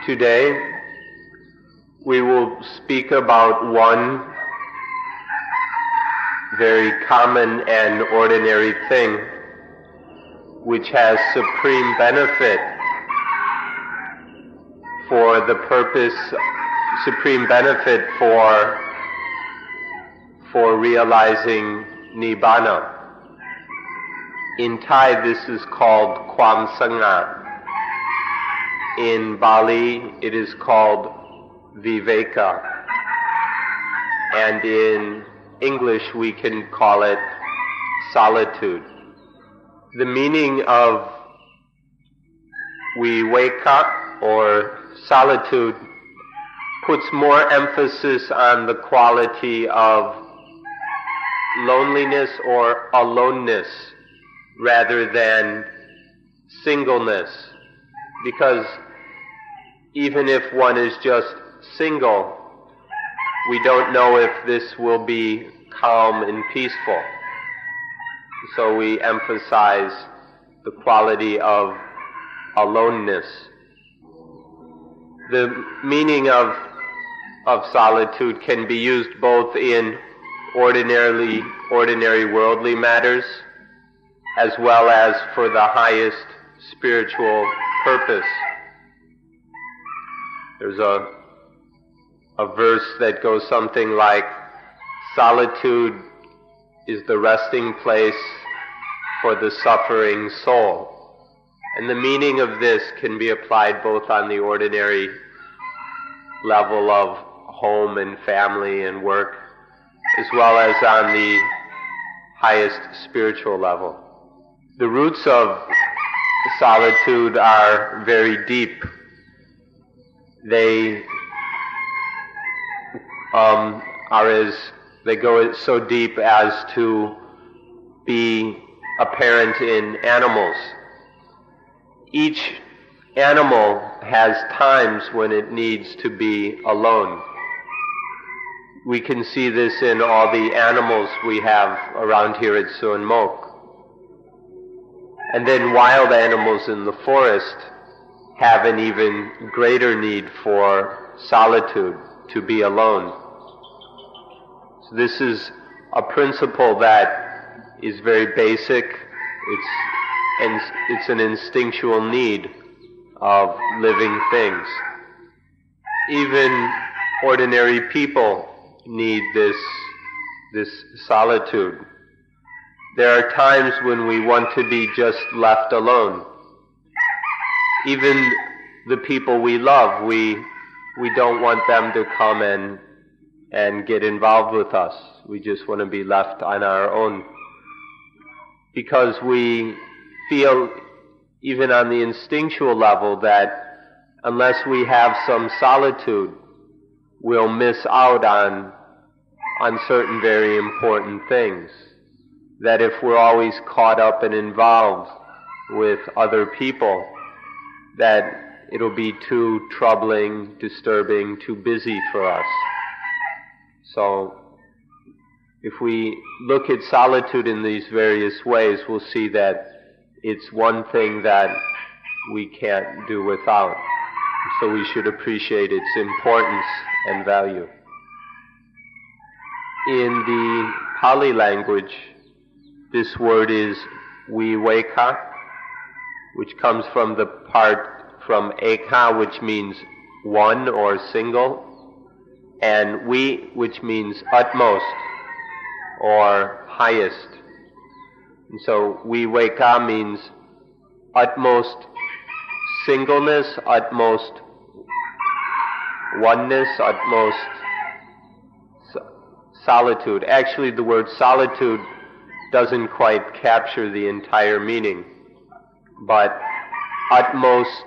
Today we will speak about one very common and ordinary thing which has supreme benefit for the purpose, supreme benefit for realizing Nibbana. In Thai this is called Kwam Sanga. In Bali it is called Viveka. And in English we can call it solitude. The meaning of Viveka or solitude puts more emphasis on the quality of loneliness or aloneness rather than singleness. Because even if one is just single, we don't know if this will be calm and peaceful. So we emphasize the quality of aloneness. The meaning of solitude can be used both in ordinary worldly matters as well as for the highest spiritual purpose. There's a verse that goes something like, solitude is the resting place for the suffering soul. And the meaning of this can be applied both on the ordinary level of home and family and work, as well as on the highest spiritual level. The roots of solitude are very deep. They go so deep as to be apparent in animals. Each animal has times when it needs to be alone. We can see this in all the animals we have around here at Suan Mokkh. And then wild animals in the forest have an even greater need for solitude, to be alone. So this is a principle that is very basic. It's an instinctual need of living things. Even ordinary people need this solitude. There are times when we want to be just left alone. Even the people we love, we don't want them to come and get involved with us. We just want to be left on our own. Because we feel, even on the instinctual level, that unless we have some solitude, we'll miss out on certain very important things. That if we're always caught up and involved with other people, that it'll be too troubling, disturbing, too busy for us. So, if we look at solitude in these various ways, we'll see that it's one thing that we can't do without. So we should appreciate its importance and value. In the Pali language, this word is viveka, which comes from the part from eka, which means one or single, and vi, which means utmost or highest. And so viveka means utmost singleness, utmost oneness, utmost solitude. Actually, the word solitude doesn't quite capture the entire meaning, but utmost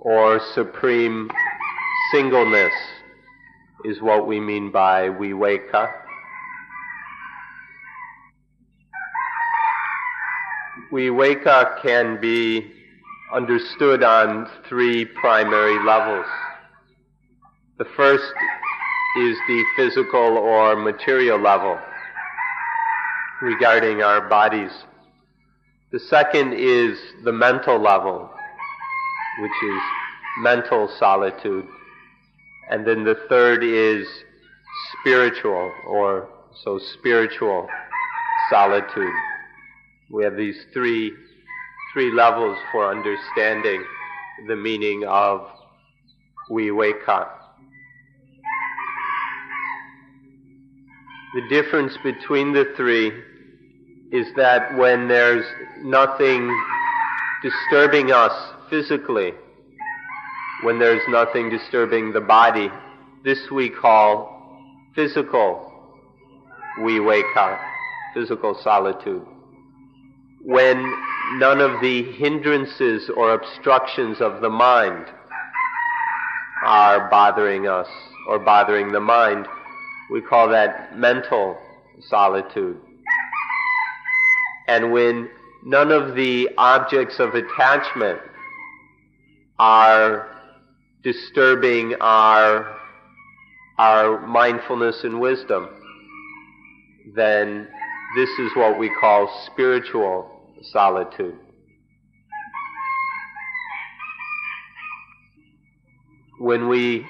or supreme singleness is what we mean by viveka. Viveka can be understood on three primary levels. The first is the physical or material level regarding our bodies. The second is the mental level, which is mental solitude. And then the third is spiritual solitude. We have these three levels for understanding the meaning of viveka. The difference between the three is that when there's nothing disturbing us physically, when there's nothing disturbing the body, this we call physical viveka, physical solitude. When none of the hindrances or obstructions of the mind are bothering us or bothering the mind, we call that mental solitude. And when none of the objects of attachment are disturbing our mindfulness and wisdom, then this is what we call spiritual solitude. When we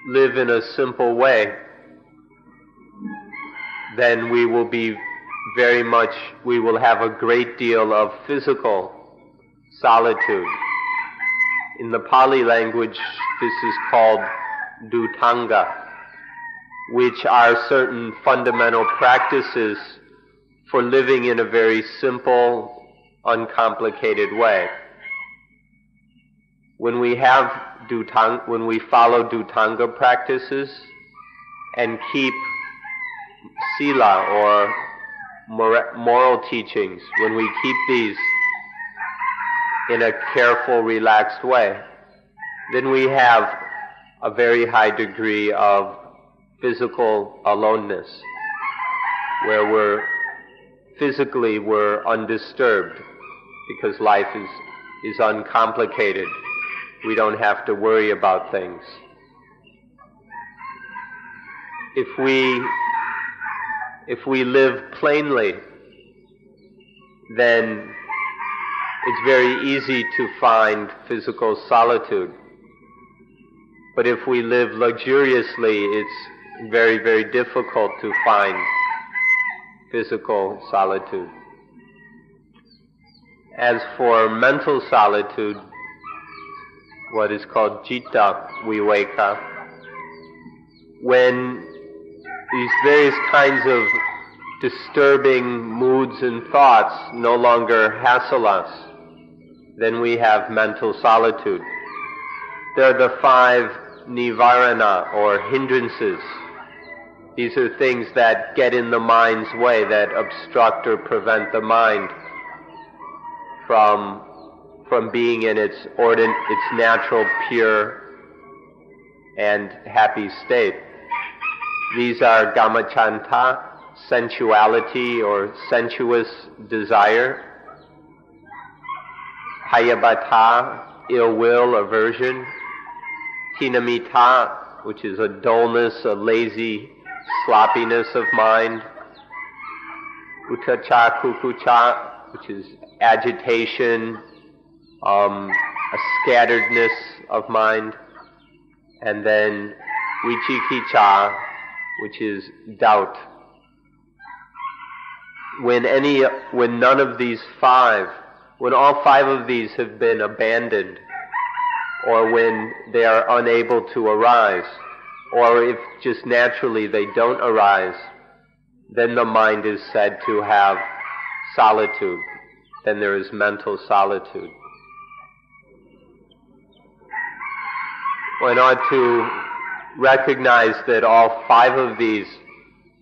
live in a simple way, then we will have a great deal of physical solitude. In the Pali language, this is called dhutanga, which are certain fundamental practices for living in a very simple, uncomplicated way. When we follow dhutanga practices and keep sila or moral teachings, when we keep these in a careful, relaxed way, then we have a very high degree of physical aloneness, where we're undisturbed because life is uncomplicated. We don't have to worry about things. If we live plainly, then it's very easy to find physical solitude. But if we live luxuriously, it's very, very difficult to find physical solitude. As for mental solitude, what is called citta viveka, when these various kinds of disturbing moods and thoughts no longer hassle us, then we have mental solitude. There are the 5 nivarana, or hindrances. These are things that get in the mind's way, that obstruct or prevent the mind from being in its natural, pure, and happy state. These are kamacchanta, sensuality or sensuous desire; bhayabhata, ill will, aversion; tinamita, which is a dullness, a lazy sloppiness of mind; uttacha kukucha, which is agitation, a scatteredness of mind; and then vicikiccha, which is doubt. When none of these 5, when all 5 of these have been abandoned, or when they are unable to arise, or if just naturally they don't arise, then the mind is said to have solitude. Then there is mental solitude. One ought to recognize that all 5 of these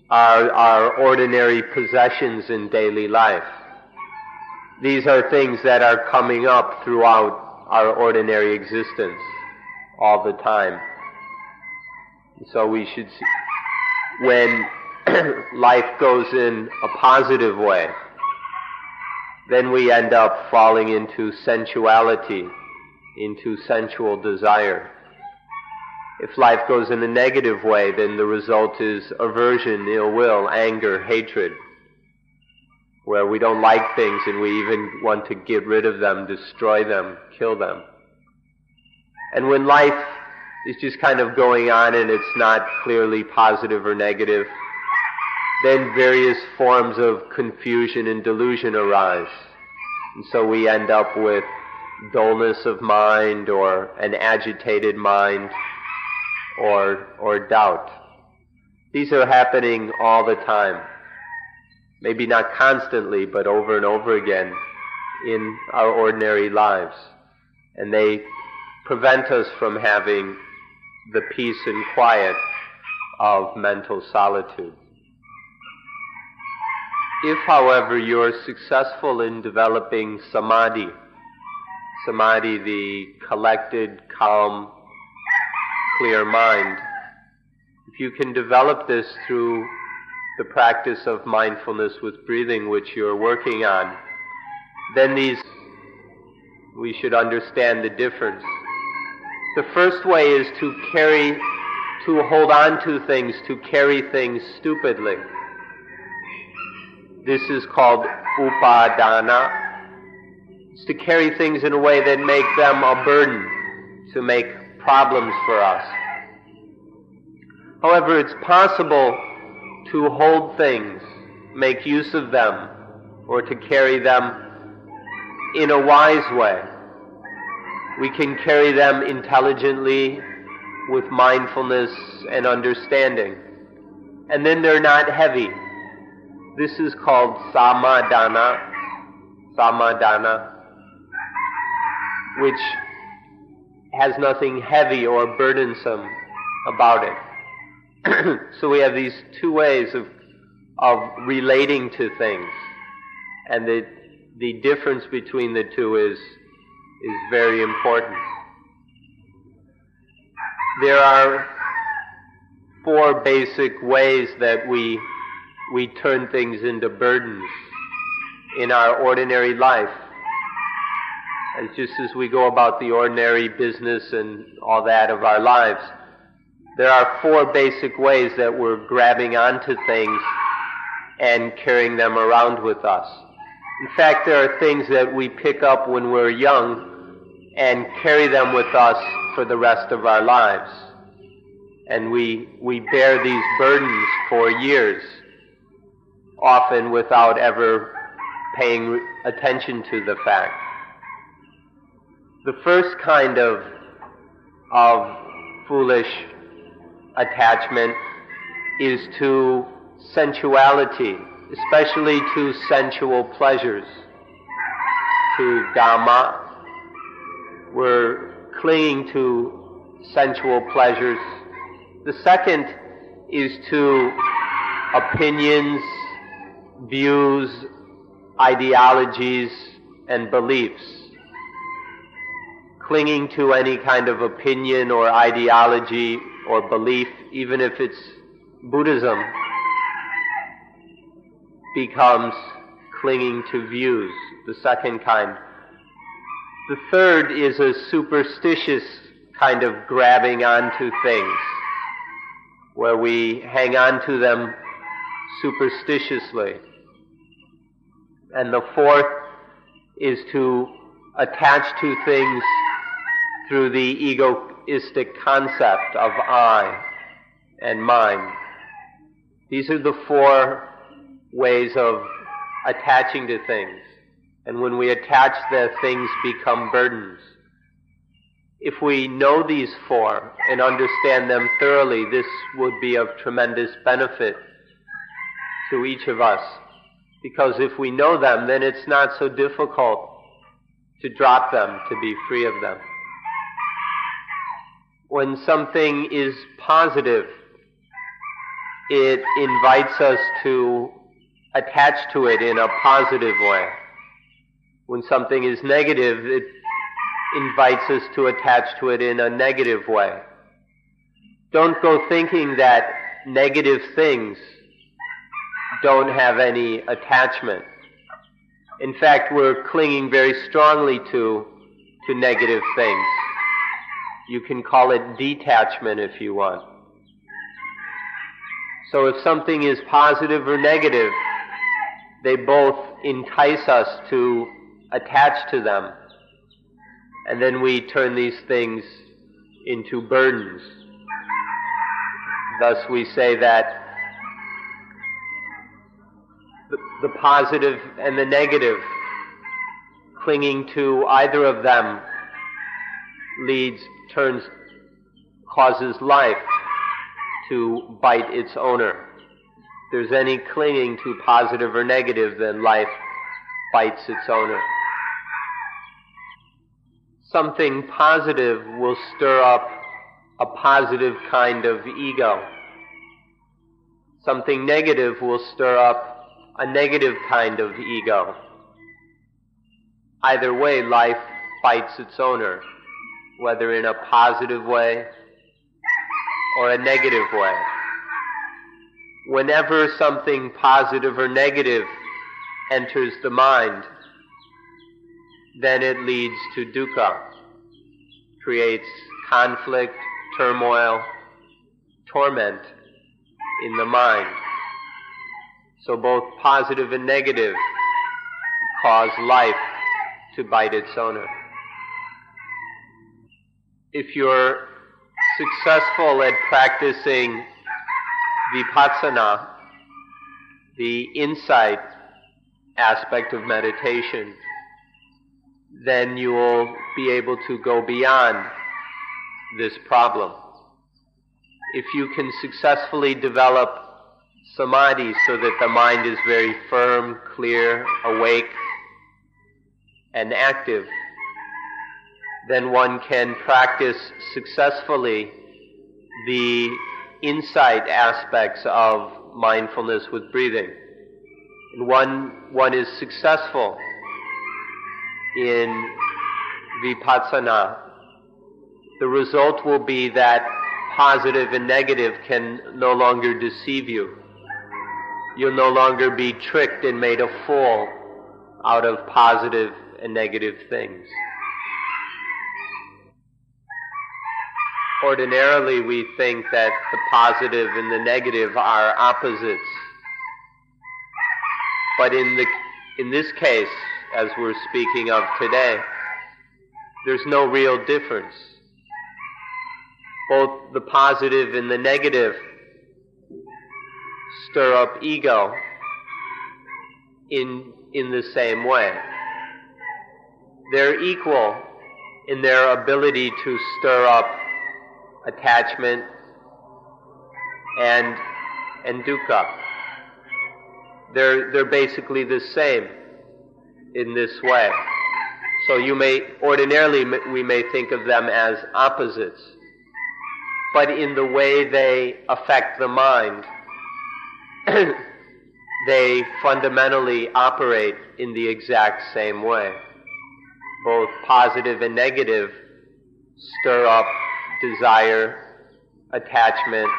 are ordinary possessions in daily life. These are things that are coming up throughout our ordinary existence all the time. So we should see, when life goes in a positive way, then we end up falling into sensuality, into sensual desire. If life goes in a negative way, then the result is aversion, ill will, anger, hatred, where we don't like things and we even want to get rid of them, destroy them, kill them. And when life is just kind of going on and it's not clearly positive or negative, then various forms of confusion and delusion arise. And so we end up with dullness of mind, or an agitated mind, or doubt. These are happening all the time. Maybe not constantly, but over and over again in our ordinary lives. And they prevent us from having the peace and quiet of mental solitude. If, however, you're successful in developing samadhi, the collected, calm, clear mind, if you can develop this through the practice of mindfulness with breathing, which you're working on, then we should understand the difference. The first way is to hold on to things, to carry things stupidly. This is called upadana. It's to carry things in a way that make them a burden, to make problems for us. However, it's possible to hold things, make use of them, or to carry them in a wise way. We can carry them intelligently with mindfulness and understanding. And then they're not heavy. This is called samadana, which has nothing heavy or burdensome about it. So we have these two ways of relating to things. And the difference between the two is very important. There are 4 basic ways that we turn things into burdens in our ordinary life. And just as we go about the ordinary business and all that of our lives, there are 4 basic ways that we're grabbing onto things and carrying them around with us. In fact, there are things that we pick up when we're young and carry them with us for the rest of our lives. And we bear these burdens for years, often without ever paying attention to the fact. The first kind of foolish attachment is to sensuality, especially to sensual pleasures, to Dhamma. We're clinging to sensual pleasures. The second is to opinions, views, ideologies, and beliefs. Clinging to any kind of opinion or ideology or belief, even if it's Buddhism, becomes clinging to views, the second kind. The third is a superstitious kind of grabbing onto things, where we hang on to them superstitiously. And the fourth is to attach to things through the egoistic concept of I and mine. These are the 4 ways of attaching to things. And when we attach, the things become burdens. If we know these 4 and understand them thoroughly, this would be of tremendous benefit to each of us. Because if we know them, then it's not so difficult to drop them, to be free of them. When something is positive, it invites us to attach to it in a positive way. When something is negative, it invites us to attach to it in a negative way. Don't go thinking that negative things don't have any attachment. In fact, we're clinging very strongly to negative things. You can call it detachment if you want. So if something is positive or negative, they both entice us to attach to them. And then we turn these things into burdens. Thus we say that the positive and the negative, clinging to either of them causes life to bite its owner. If there's any clinging to positive or negative, then life bites its owner. Something positive will stir up a positive kind of ego. Something negative will stir up a negative kind of ego. Either way, life bites its owner, whether in a positive way or a negative way. Whenever something positive or negative enters the mind, then it leads to dukkha, creates conflict, turmoil, torment in the mind. So both positive and negative cause life to bite its owner. If you're successful at practicing vipassana, the insight aspect of meditation, then you will be able to go beyond this problem. If you can successfully develop samadhi so that the mind is very firm, clear, awake, and active, then one can practice successfully the insight aspects of mindfulness with breathing. And one is successful in vipassana, the result will be that positive and negative can no longer deceive you. You'll no longer be tricked and made a fool out of positive and negative things. Ordinarily, we think that the positive and the negative are opposites. But in this case, as we're speaking of today, there's no real difference. Both the positive and the negative stir up ego in the same way. They're equal in their ability to stir up attachment and dukkha. They're basically the same in this way. So we may think of them as opposites, but in the way they affect the mind, they fundamentally operate in the exact same way. Both positive and negative stir up desire, attachment,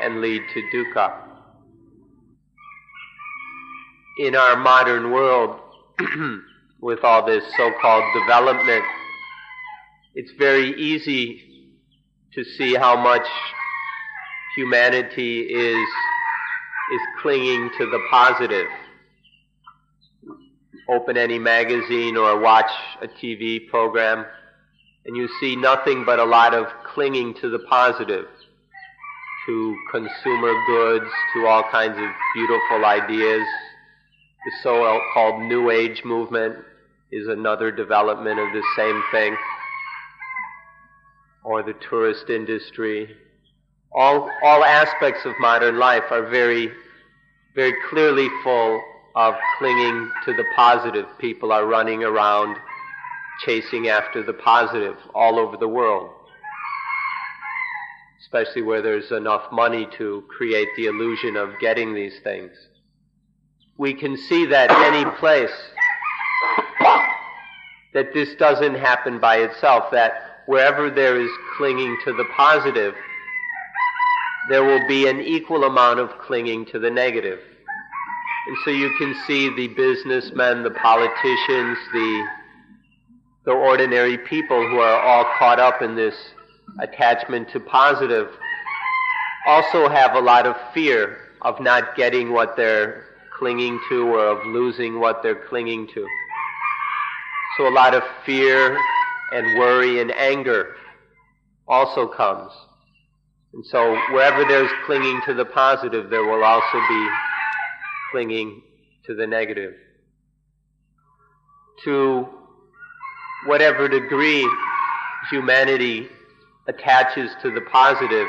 and lead to dukkha. In our modern world, with all this so-called development, it's very easy to see how much humanity is clinging to the positive. Open any magazine or watch a TV program, and you see nothing but a lot of clinging to the positive, to consumer goods, to all kinds of beautiful ideas. The so-called New Age movement is another development of the same thing, or the tourist industry. All aspects of modern life are very, very clearly full of clinging to the positive. People are running around chasing after the positive all over the world, especially where there's enough money to create the illusion of getting these things. We can see that any place that this doesn't happen by itself, that wherever there is clinging to the positive, there will be an equal amount of clinging to the negative. And so you can see the businessmen, the politicians, the ordinary people who are all caught up in this attachment to positive also have a lot of fear of not getting what they're clinging to or of losing what they're clinging to. So a lot of fear and worry and anger also comes. And so wherever there's clinging to the positive, there will also be clinging to the negative. To whatever degree humanity attaches to the positive,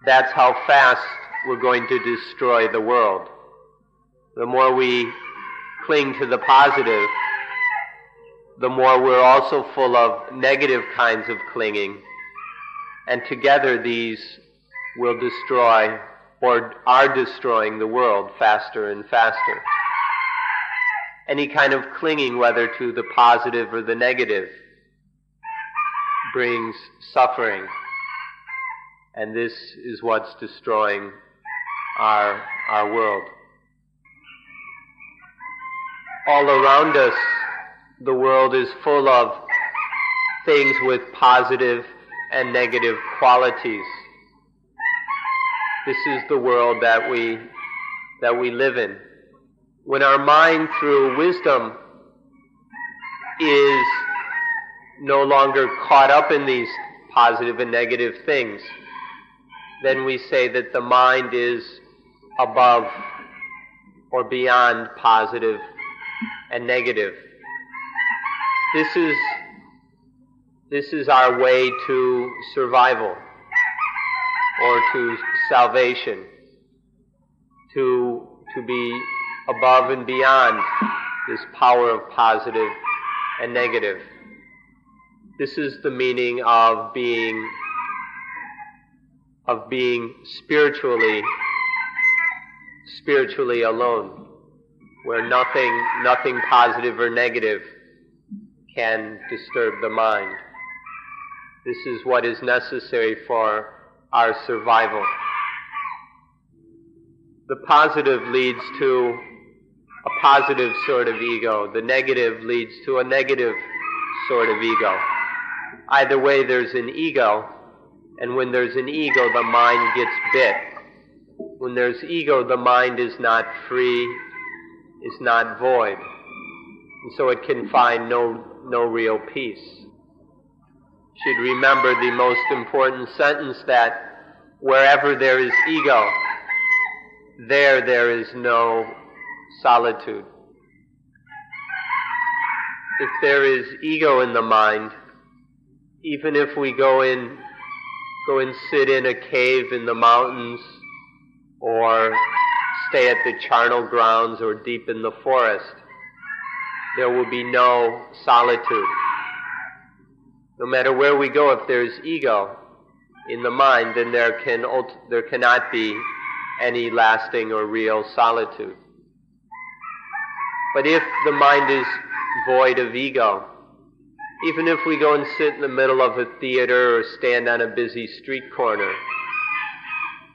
that's how fast we're going to destroy the world. The more we cling to the positive, the more we're also full of negative kinds of clinging. And together these will destroy, or are destroying, the world faster and faster. Any kind of clinging, whether to the positive or the negative, brings suffering. And this is what's destroying our world. All around us, the world is full of things with positive and negative qualities. This is the world that we live in. When our mind, through wisdom, is no longer caught up in these positive and negative things, then we say that the mind is above or beyond positive and negative. This is our way to survival or to salvation, to be above and beyond this power of positive and negative. This is the meaning of being spiritually alone, where nothing positive or negative can disturb the mind. This is what is necessary for our survival. The positive leads to a positive sort of ego. The negative leads to a negative sort of ego. Either way, there's an ego, and when there's an ego, the mind gets bit. When there's ego, the mind is not free, is not void, and so it can find no real peace. You should remember the most important sentence, that wherever there is ego, there is no solitude. If there is ego in the mind, even if we go and sit in a cave in the mountains, or stay at the charnel grounds, or deep in the forest, there will be no solitude. No matter where we go, if there is ego in the mind, then there cannot be any lasting or real solitude. But if the mind is void of ego, even if we go and sit in the middle of a theater or stand on a busy street corner,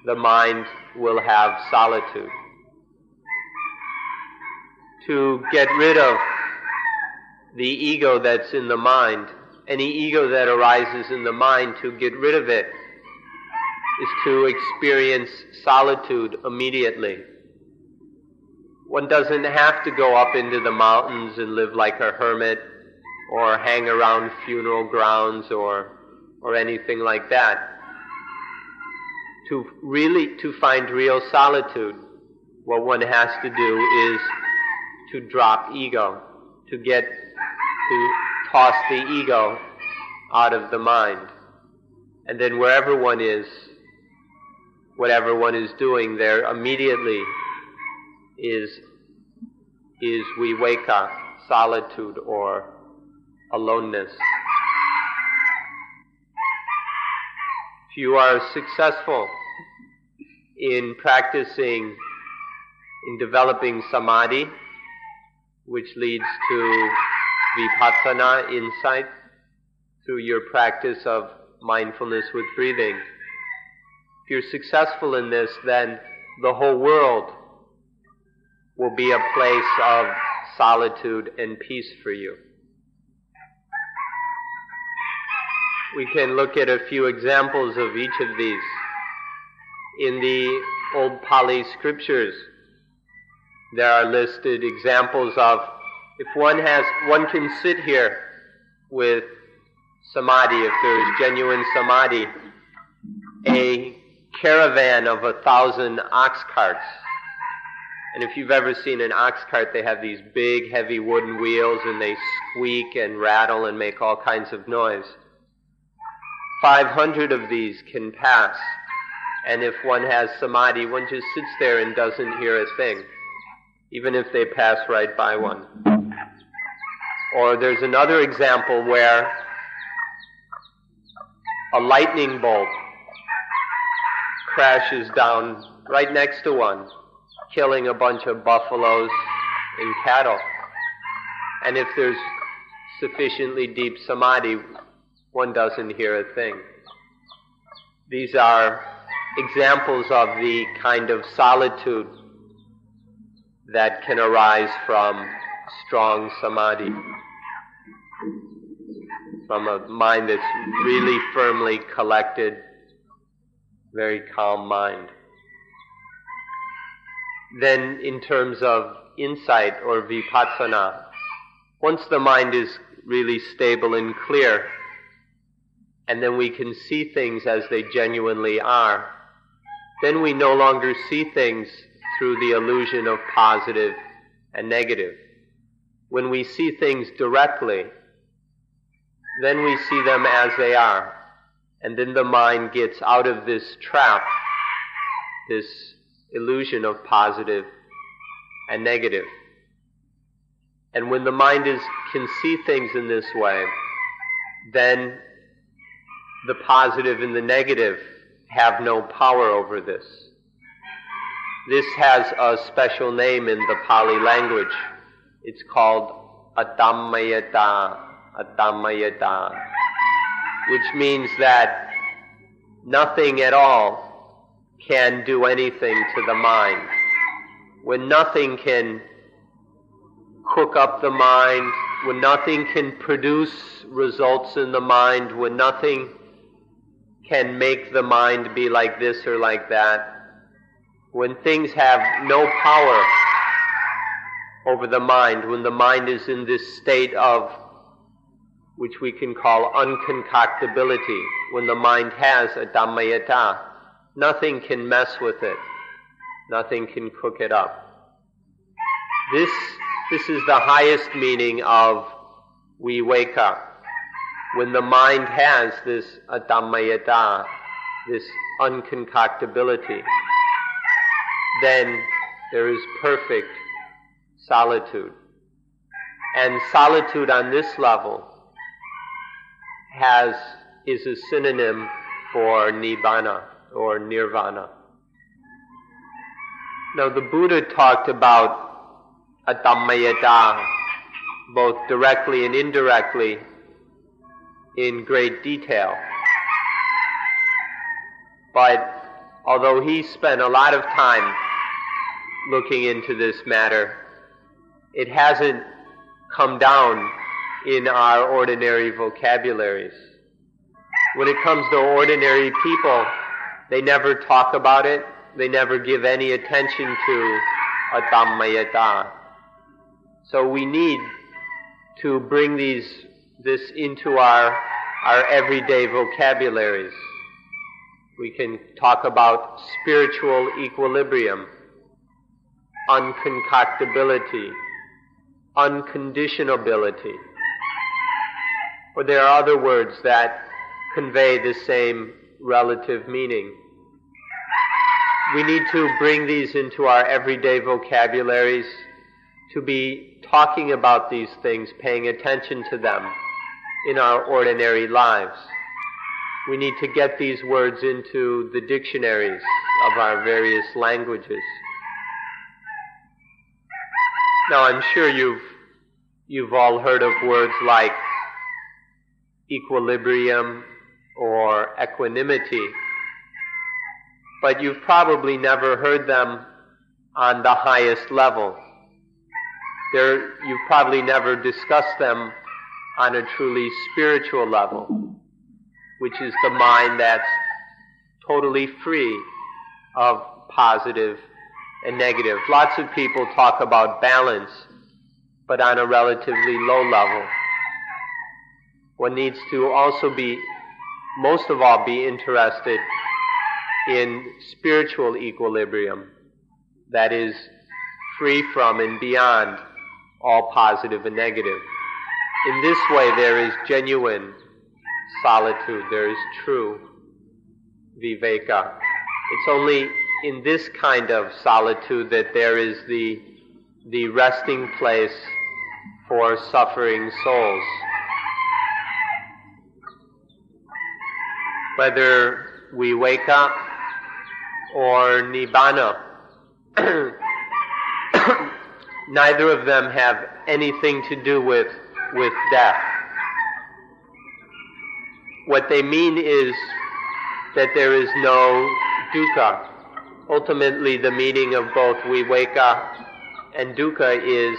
the mind will have solitude. To get rid of the ego that's in the mind, any ego that arises in the mind, to get rid of it is to experience solitude immediately. One doesn't have to go up into the mountains and live like a hermit, or hang around funeral grounds, or anything like that. To find real solitude, what one has to do is to drop ego, to toss the ego out of the mind. And then wherever one is, whatever one is doing, there immediately is viveka, solitude or aloneness. If you are successful in practicing, in developing samadhi, which leads to vipassana, insight, through your practice of mindfulness with breathing, if you're successful in this, then the whole world will be a place of solitude and peace for you. We can look at a few examples of each of these. In the old Pali scriptures, there are listed examples of, if one can sit here with samadhi, if there is genuine samadhi, a caravan of 1,000 ox carts. And if you've ever seen an ox cart, they have these big, heavy wooden wheels, and they squeak and rattle and make all kinds of noise. 500 of these can pass, and if one has samadhi, one just sits there and doesn't hear a thing, even if they pass right by one. Or there's another example where a lightning bolt crashes down right next to one, killing a bunch of buffaloes and cattle. And if there's sufficiently deep samadhi, one doesn't hear a thing. These are examples of the kind of solitude that can arise from strong samadhi, from a mind that's really firmly collected, very calm mind. Then in terms of insight or vipassana, once the mind is really stable and clear, and then we can see things as they genuinely are, then we no longer see things through the illusion of positive and negative. When we see things directly, then we see them as they are, and then the mind gets out of this trap, this illusion of positive and negative. And when the mind can see things in this way, then the positive and the negative have no power over this. This has a special name in the Pali language. It's called adammayata, which means that nothing at all can do anything to the mind. When nothing can cook up the mind, when nothing can produce results in the mind, when nothing can make the mind be like this or like that, when things have no power over the mind, when the mind is in this state of, which we can call unconcoctability, when the mind has a dhammayata, nothing can mess with it, nothing can cook it up. This is the highest meaning of viveka. When the mind has this adhammayata, this unconcoctability, then there is perfect solitude. And solitude on this level is a synonym for nibbana or nirvana. Now the Buddha talked about adhammayata both directly and indirectly in great detail. But although he spent a lot of time looking into this matter, it hasn't come down in our ordinary vocabularies. When it comes to ordinary people, they never talk about it, they never give any attention to adhammayata. So we need to bring this into our everyday vocabularies. We can talk about spiritual equilibrium, unconcoctability, unconditionability. Or there are other words that convey the same relative meaning. We need to bring these into our everyday vocabularies, to be talking about these things, paying attention to them in our ordinary lives. We need to get these words into the dictionaries of our various languages. Now I'm sure you've all heard of words like equilibrium or equanimity, but you've probably never heard them on the highest level. You've probably never discussed them on a truly spiritual level, which is the mind that's totally free of positive and negative. Lots of people talk about balance, but on a relatively low level. one needs to also most of all, be interested in spiritual equilibrium that is free from and beyond all positive and negative. In this way, there is genuine solitude, there is true viveka. It's only in this kind of solitude that there is the resting place for suffering souls. Whether viveka or nibbana, neither of them have anything to do with death. What they mean is that there is no dukkha. Ultimately, the meaning of both viveka and dukkha is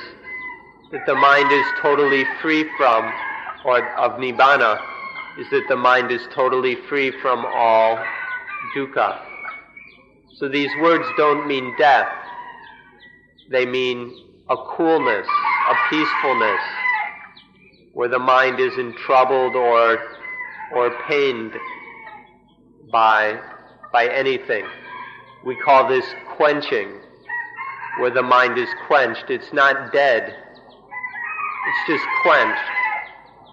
that the mind is totally free from, or of nibbana, is that the mind is totally free from all dukkha. So these words don't mean death. They mean a coolness, a peacefulness, where the mind isn't troubled or pained by anything. We call this quenching, where the mind is quenched. It's not dead. It's just quenched.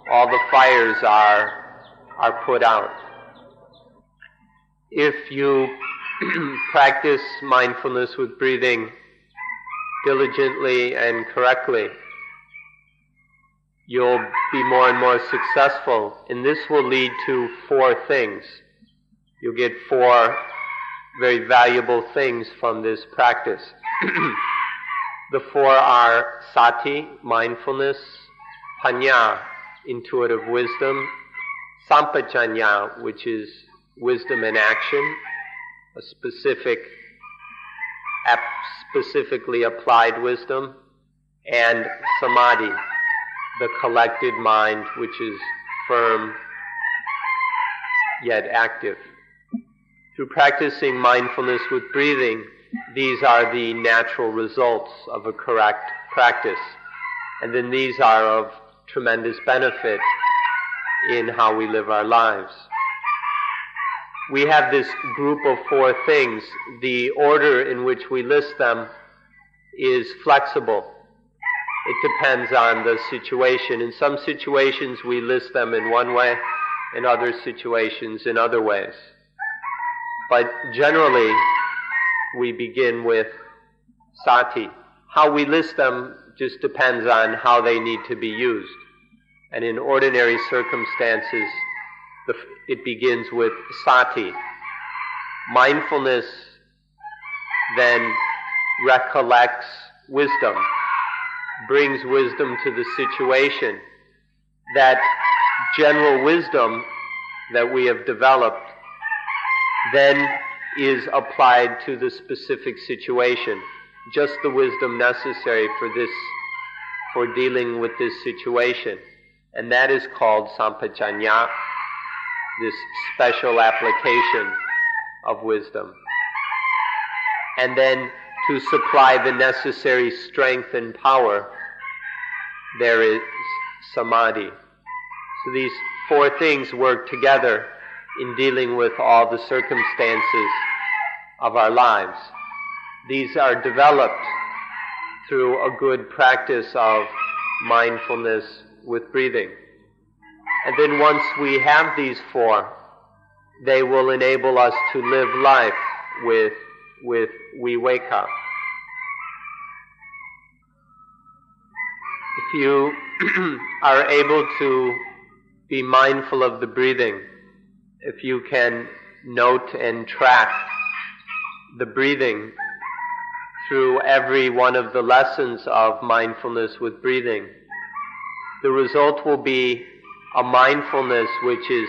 All the fires are put out. If you practice mindfulness with breathing diligently and correctly, you'll be more and more successful, and this will lead to 4 things. You'll get 4 very valuable things from this practice. The 4 are sati, mindfulness; panya, intuitive wisdom; sampajanya, which is wisdom in action, a specifically applied wisdom; and samadhi, the collected mind, which is firm yet active. Through practicing mindfulness with breathing, these are the natural results of a correct practice. And then these are of tremendous benefit in how we live our lives. We have this group of 4 things. The order in which we list them is flexible. It depends on the situation. In some situations we list them in one way, in other situations in other ways. But generally, we begin with sati. How we list them just depends on how they need to be used. And in ordinary circumstances, it begins with sati. Mindfulness then recollects wisdom, brings wisdom to the situation. That general wisdom that we have developed then is applied to the specific situation. Just the wisdom necessary for dealing with this situation. And that is called sampajanya, this special application of wisdom. And then to supply the necessary strength and power, there is samadhi. So these 4 things work together in dealing with all the circumstances of our lives. These are developed through a good practice of mindfulness with breathing. And then once we have these 4, they will enable us to live life with viveka. If you are able to be mindful of the breathing, if you can note and track the breathing through every one of the lessons of mindfulness with breathing, the result will be a mindfulness which is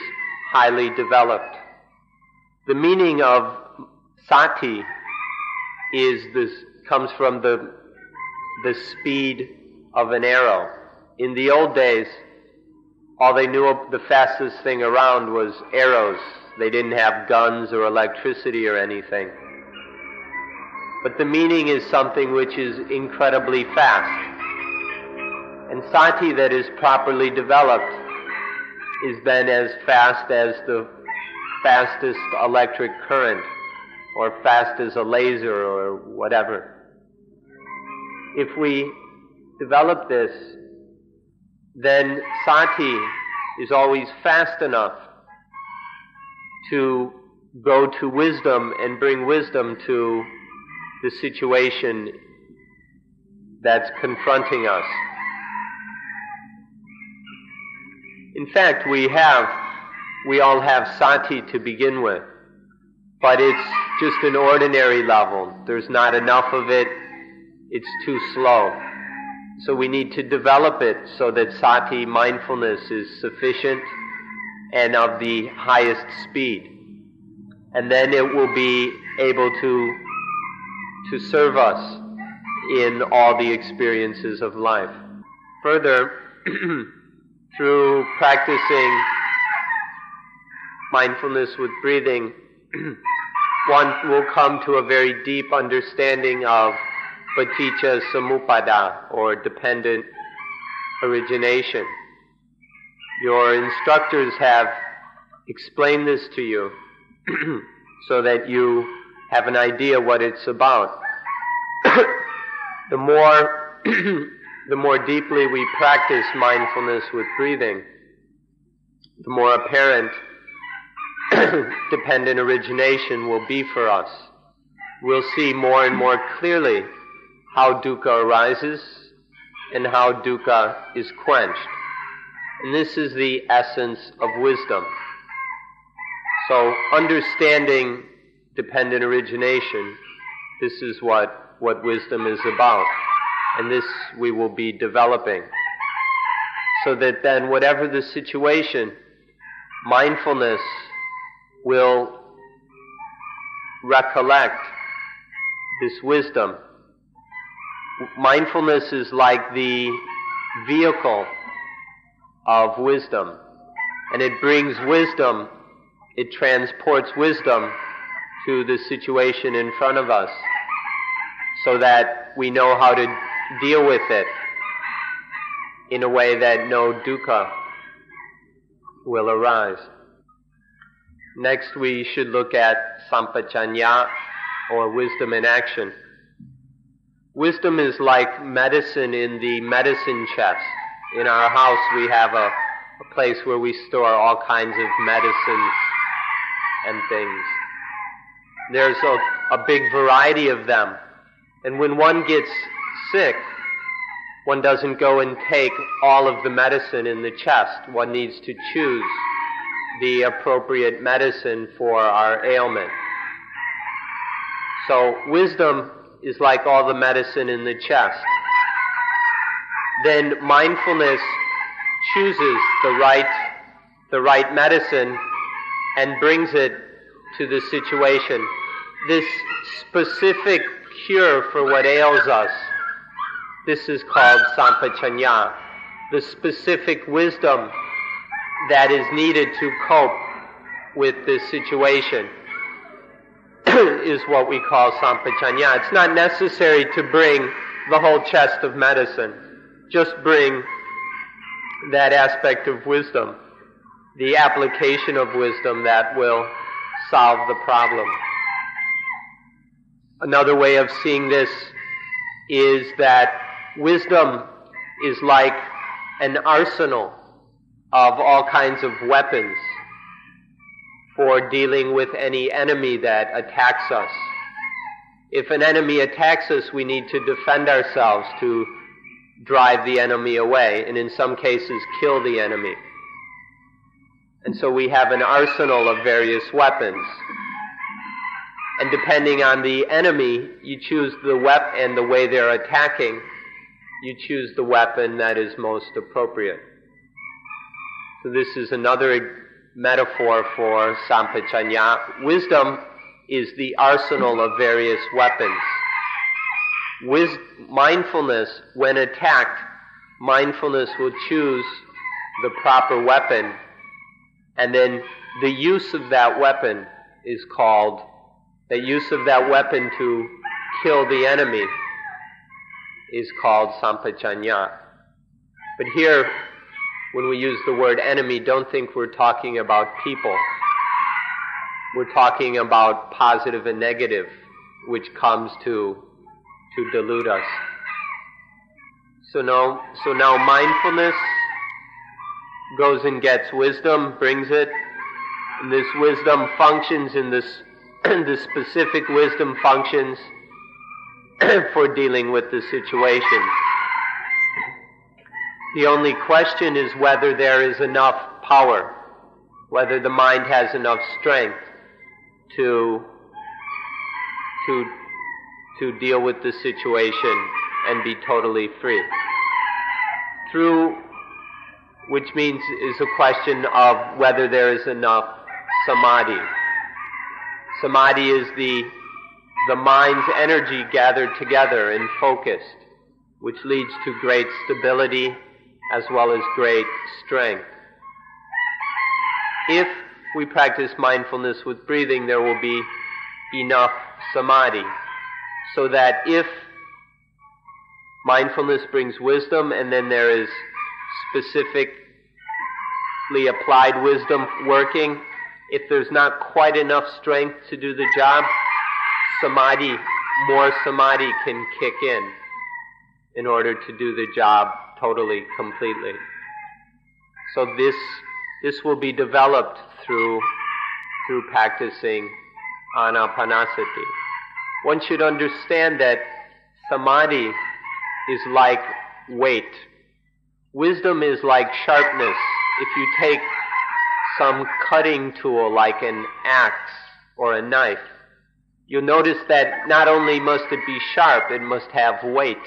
highly developed. The meaning of sati comes from the speed of an arrow. In the old days, all they knew of the fastest thing around was arrows. They didn't have guns or electricity or anything. But the meaning is something which is incredibly fast. And sati that is properly developed is then as fast as the fastest electric current, or fast as a laser, or whatever. If we develop this, then sati is always fast enough to go to wisdom and bring wisdom to the situation that's confronting us. In fact, we all have sati to begin with, but it's just an ordinary level. There's not enough of it. It's too slow. So we need to develop it so that sati, mindfulness, is sufficient and of the highest speed. And then it will be able to serve us in all the experiences of life. Further, through practicing mindfulness with breathing, one will come to a very deep understanding of paticca samuppada, or dependent origination. Your instructors have explained this to you so that you have an idea what it's about. The more deeply we practice mindfulness with breathing, the more apparent dependent origination will be for us. We'll see more and more clearly how dukkha arises and how dukkha is quenched. And this is the essence of wisdom. So understanding dependent origination, this is what wisdom is about. And this we will be developing. So that then whatever the situation, mindfulness will recollect this wisdom. Mindfulness is like the vehicle of wisdom, and it brings wisdom, it transports wisdom to the situation in front of us so that we know how to deal with it in a way that no dukkha will arise. Next, we should look at sampajanya, or wisdom in action. Wisdom is like medicine in the medicine chest. In our house we have a place where we store all kinds of medicines and things. There's a big variety of them. And when one gets sick, one doesn't go and take all of the medicine in the chest. One needs to choose the appropriate medicine for our ailment. So wisdom is like all the medicine in the chest. Then mindfulness chooses the right medicine and brings it to the situation. This specific cure for what ails us, this is called sampajanya. The specific wisdom that is needed to cope with this situation is what we call sampajanya. It's not necessary to bring the whole chest of medicine. Just bring that aspect of wisdom, the application of wisdom that will solve the problem. Another way of seeing this is that wisdom is like an arsenal of all kinds of weapons for dealing with any enemy that attacks us. If an enemy attacks us, we need to defend ourselves to drive the enemy away, and in some cases kill the enemy. And so we have an arsenal of various weapons. And depending on the enemy, you choose the weapon, and the way they're attacking, you choose the weapon that is most appropriate. So this is another metaphor for sampajanya. Wisdom is the arsenal of various weapons. Mindfulness, when attacked, mindfulness will choose the proper weapon, and then the use of that weapon is called, the use of that weapon to kill the enemy is called sampajanya. But here, when we use the word enemy, don't think we're talking about people. We're talking about positive and negative, which comes to delude us. So now mindfulness goes and gets wisdom, brings it, and this wisdom functions in this specific wisdom functions for dealing with the situation. The only question is whether there is enough power, whether the mind has enough strength to deal with the situation and be totally free. Which means is a question of whether there is enough samadhi. Samadhi is the mind's energy gathered together and focused, which leads to great stability as well as great strength. If we practice mindfulness with breathing, there will be enough samadhi, so that if mindfulness brings wisdom and then there is specifically applied wisdom working, if there's not quite enough strength to do the job, more samadhi can kick in order to do the job totally, completely. So this will be developed through practicing anapanasati. One should understand that samadhi is like weight. Wisdom is like sharpness. If you take some cutting tool like an axe or a knife, you'll notice that not only must it be sharp, it must have weight.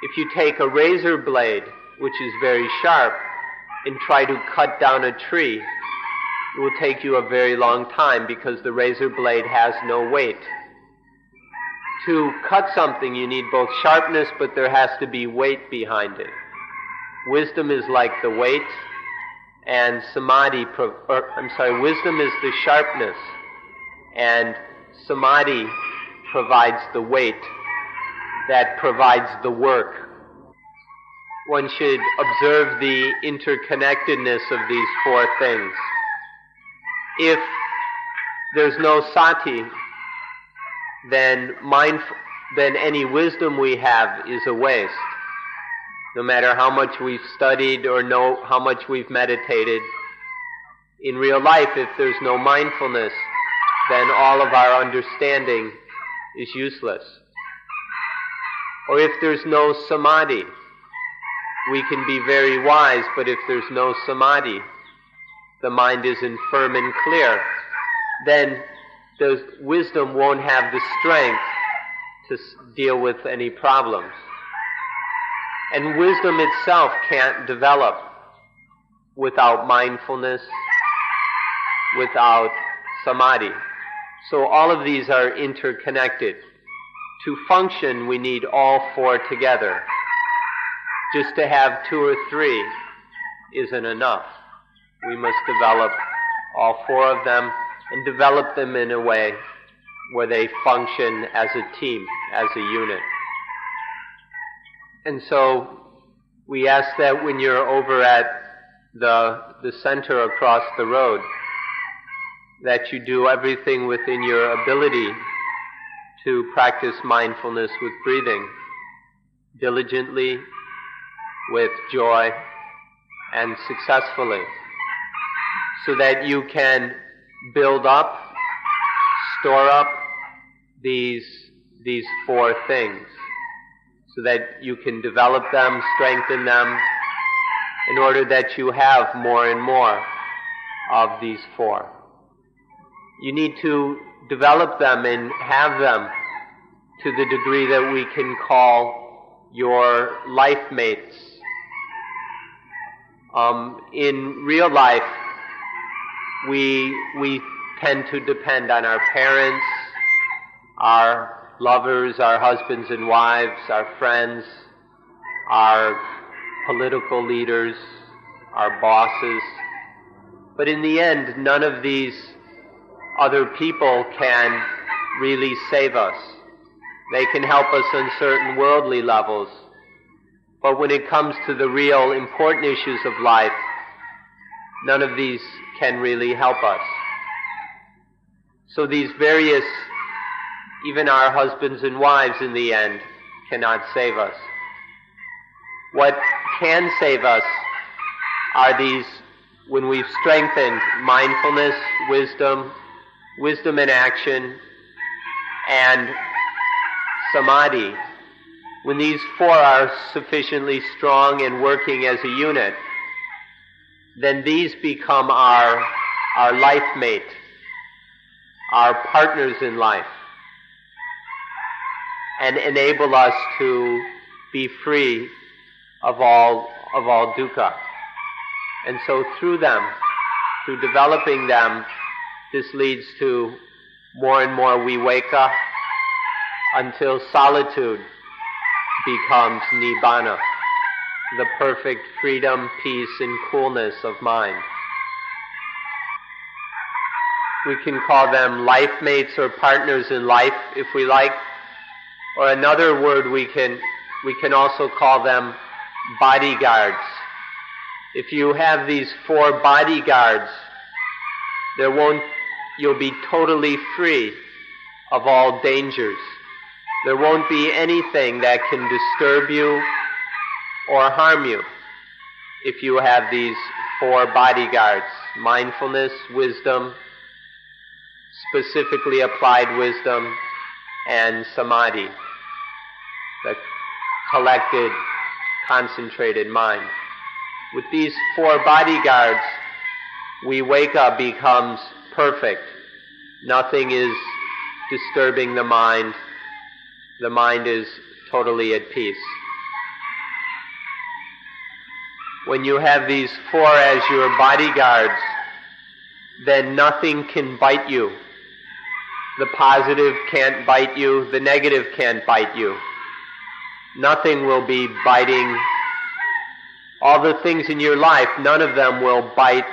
If you take a razor blade, which is very sharp, and try to cut down a tree, it will take you a very long time because the razor blade has no weight. To cut something, you need both sharpness, but there has to be weight behind it. Wisdom is like the weight, and wisdom is the sharpness, and samadhi provides the weight that provides the work. One should observe the interconnectedness of these four things. If there's no sati, then any wisdom we have is a waste. No matter how much we've studied or know how much we've meditated, in real life, if there's no mindfulness, then all of our understanding is useless. Or if there's no samadhi, we can be very wise, but if there's no samadhi, the mind isn't firm and clear, then the wisdom won't have the strength to deal with any problems. And wisdom itself can't develop without mindfulness, without samadhi. So all of these are interconnected. To function, we need all four together. Just to have two or three isn't enough. We must develop all four of them and develop them in a way where they function as a team, as a unit. And so we ask that when you're over at the center across the road, that you do everything within your ability to practice mindfulness with breathing diligently, with joy, and successfully, so that you can build up, store up these four things, so that you can develop them, strengthen them, in order that you have more and more of these four. You need to develop them and have them to the degree that we can call your life mates. In real life, we tend to depend on our parents, our lovers, our husbands and wives, our friends, our political leaders, our bosses. But in the end, none of these other people can really save us. They can help us on certain worldly levels, But when it comes to the real important issues of life, none of these can really help us. So these various, even our husbands and wives in the end, cannot save us. What can save us are these, when we've strengthened mindfulness, wisdom in action, and samadhi. When these four are sufficiently strong and working as a unit, then these become our life mate, our partners in life, and enable us to be free of all dukkha. And so through them, through developing them, this leads to more and more viveka until solitude becomes nibbana, the perfect freedom, peace, and coolness of mind. We can call them life mates or partners in life if we like, or another word we can also call them bodyguards. If you have these four bodyguards, you'll be totally free of all dangers. There won't be anything that can disturb you or harm you if you have these four bodyguards: mindfulness, wisdom, specifically applied wisdom, and samadhi, the collected, concentrated mind. With these four bodyguards, viveka becomes perfect. Nothing is disturbing the mind. The mind is totally at peace. When you have these four as your bodyguards, then nothing can bite you. The positive can't bite you. The negative can't bite you. Nothing will be biting. All the things in your life, none of them will bite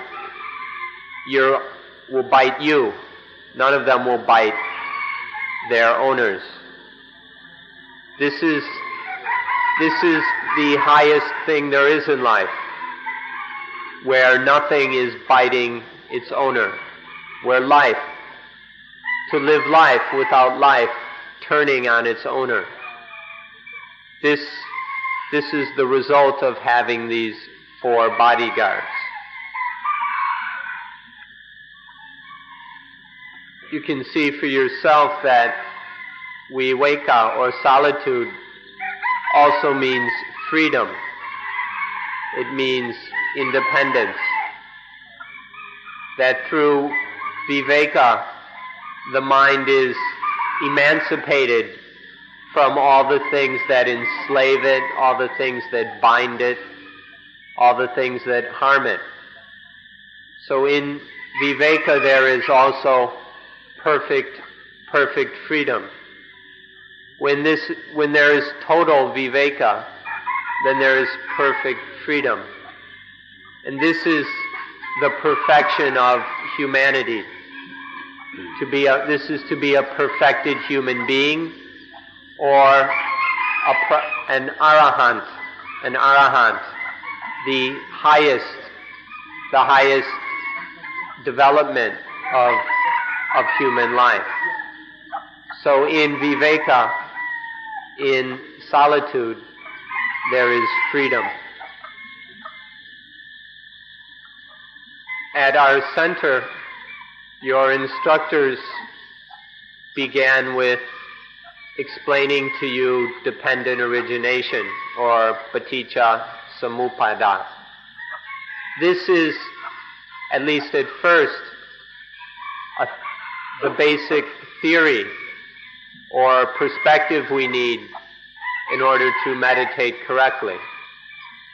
you. None of them will bite their owners. This is the highest thing there is in life, where nothing is biting its owner, where to live life without life turning on its owner. This is the result of having these four bodyguards. You can see for yourself that viveka or solitude also means freedom. It means independence. That through viveka, the mind is emancipated from all the things that enslave it, all the things that bind it, all the things that harm it. So in viveka there is also perfect freedom. When there is total viveka, then there is perfect freedom. And this is the perfection of humanity. This is to be a perfected human being, or an arahant, the highest development of human life. So in viveka, in solitude, there is freedom. At our center, your instructors began with explaining to you dependent origination, or paticca samuppada. This is, at least at first, the basic theory or perspective we need in order to meditate correctly.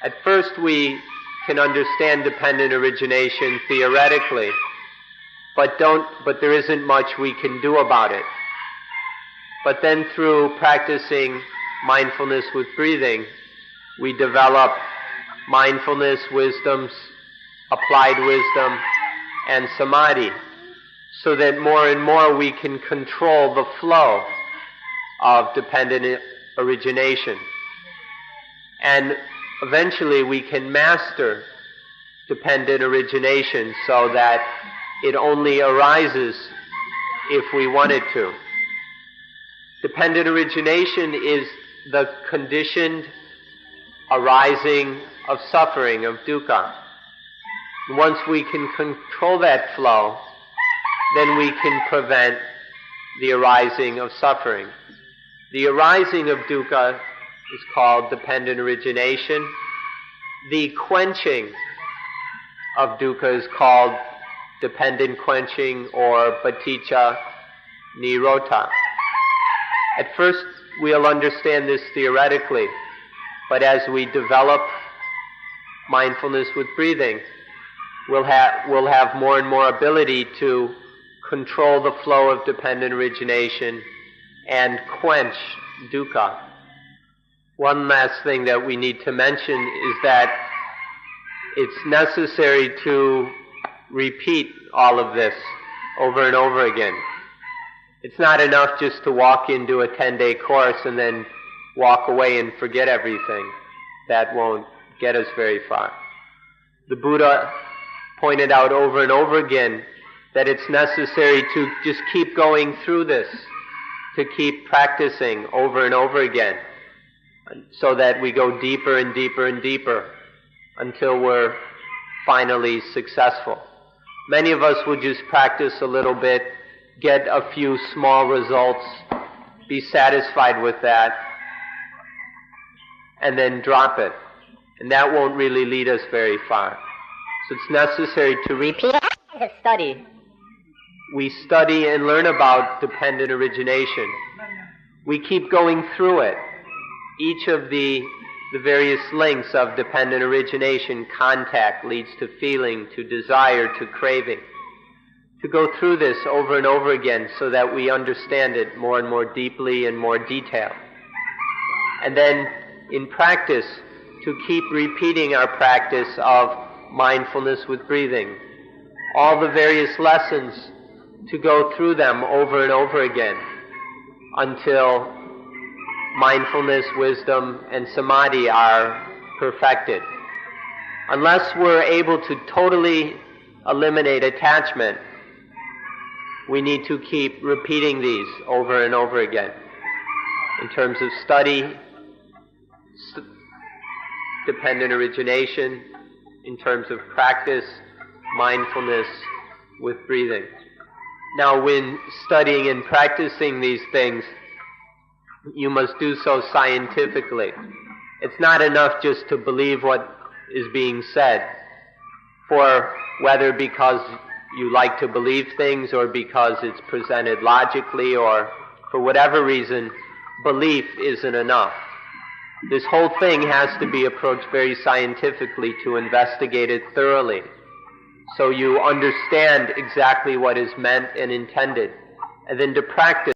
At first we can understand dependent origination theoretically, but there isn't much we can do about it. But then through practicing mindfulness with breathing, we develop mindfulness, applied wisdom, and samadhi, so that more and more we can control the flow of dependent origination. And eventually we can master dependent origination so that it only arises if we want it to. Dependent origination is the conditioned arising of suffering, of dukkha. Once we can control that flow, then we can prevent the arising of suffering. The arising of dukkha is called dependent origination. The quenching of dukkha is called dependent quenching or paticca nirodha. At first we'll understand this theoretically, but as we develop mindfulness with breathing, we'll have more and more ability to control the flow of dependent origination and quench dukkha. One last thing that we need to mention is that it's necessary to repeat all of this over and over again. It's not enough just to walk into a 10-day course and then walk away and forget everything. That won't get us very far. The Buddha pointed out over and over again that it's necessary to just keep going through this, to keep practicing over and over again, so that we go deeper and deeper and deeper until we're finally successful. Many of us will just practice a little bit, get a few small results, be satisfied with that, and then drop it. And that won't really lead us very far. So it's necessary to repeat and study. We study and learn about dependent origination. We keep going through it. Each of the various links of dependent origination, contact leads to feeling, to desire, to craving. To go through this over and over again so that we understand it more and more deeply and more detail. And then in practice, to keep repeating our practice of mindfulness with breathing. All the various lessons, to go through them over and over again until mindfulness, wisdom, and samadhi are perfected. Unless we're able to totally eliminate attachment, we need to keep repeating these over and over again. In terms of study, dependent origination. In terms of practice, mindfulness with breathing. Now, when studying and practicing these things, you must do so scientifically. It's not enough just to believe what is being said, for whether because you like to believe things or because it's presented logically or for whatever reason, belief isn't enough. This whole thing has to be approached very scientifically, to investigate it thoroughly, so you understand exactly what is meant and intended, and then to practice